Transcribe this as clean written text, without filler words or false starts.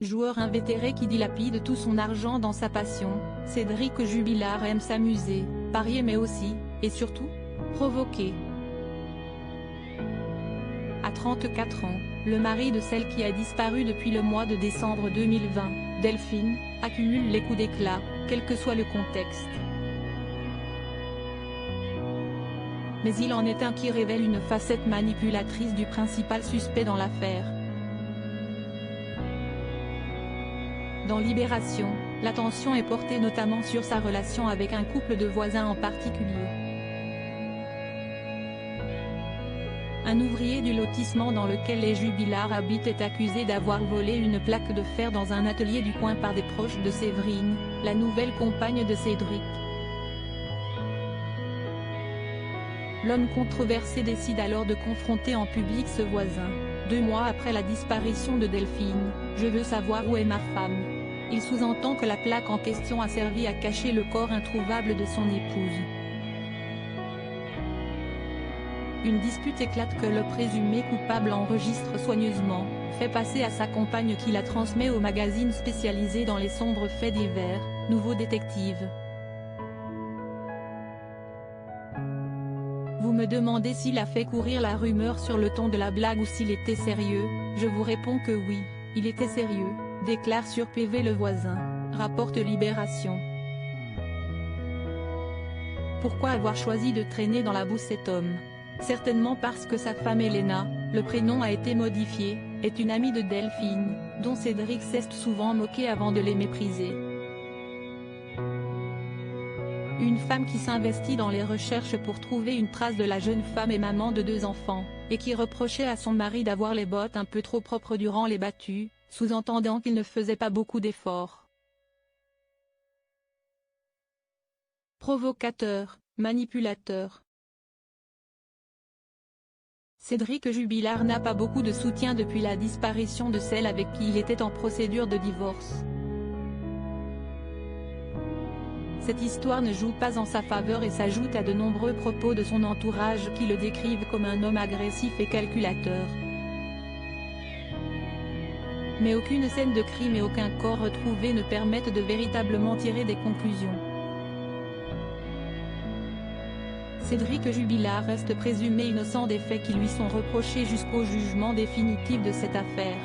Joueur invétéré qui dilapide tout son argent dans sa passion, Cédric Jubilard aime s'amuser, parier mais aussi, et surtout, provoquer. À 34 ans, le mari de celle qui a disparu depuis le mois de décembre 2020, Delphine, accumule les coups d'éclat, quel que soit le contexte. Mais il en est un qui révèle une facette manipulatrice du principal suspect dans l'affaire. Dans Libération, l'attention est portée notamment sur sa relation avec un couple de voisins en particulier. Un ouvrier du lotissement dans lequel les Jubilard habitent est accusé d'avoir volé une plaque de fer dans un atelier du coin par des proches de Séverine, la nouvelle compagne de Cédric. L'homme controversé décide alors de confronter en public ce voisin. 2 mois après la disparition de Delphine, « Je veux savoir où est ma femme ». Il sous-entend que la plaque en question a servi à cacher le corps introuvable de son épouse. Une dispute éclate que le présumé coupable enregistre soigneusement, fait passer à sa compagne qui la transmet au magazine spécialisé dans les sombres faits divers, Nouveau Détective. Vous me demandez s'il a fait courir la rumeur sur le ton de la blague ou s'il était sérieux, je vous réponds que oui, il était sérieux, déclare sur PV le voisin, rapporte Libération. Pourquoi avoir choisi de traîner dans la boue cet homme? Certainement parce que sa femme Elena, le prénom a été modifié, est une amie de Delphine, dont Cédric s'est souvent moqué avant de les mépriser. Une femme qui s'investit dans les recherches pour trouver une trace de la jeune femme et maman de 2 enfants, et qui reprochait à son mari d'avoir les bottes un peu trop propres durant les battues, sous-entendant qu'il ne faisait pas beaucoup d'efforts. Provocateur, manipulateur. Cédric Jubilard n'a pas beaucoup de soutien depuis la disparition de celle avec qui il était en procédure de divorce. Cette histoire ne joue pas en sa faveur et s'ajoute à de nombreux propos de son entourage qui le décrivent comme un homme agressif et calculateur. Mais aucune scène de crime et aucun corps retrouvé ne permettent de véritablement tirer des conclusions. Cédric Jubilard reste présumé innocent des faits qui lui sont reprochés jusqu'au jugement définitif de cette affaire.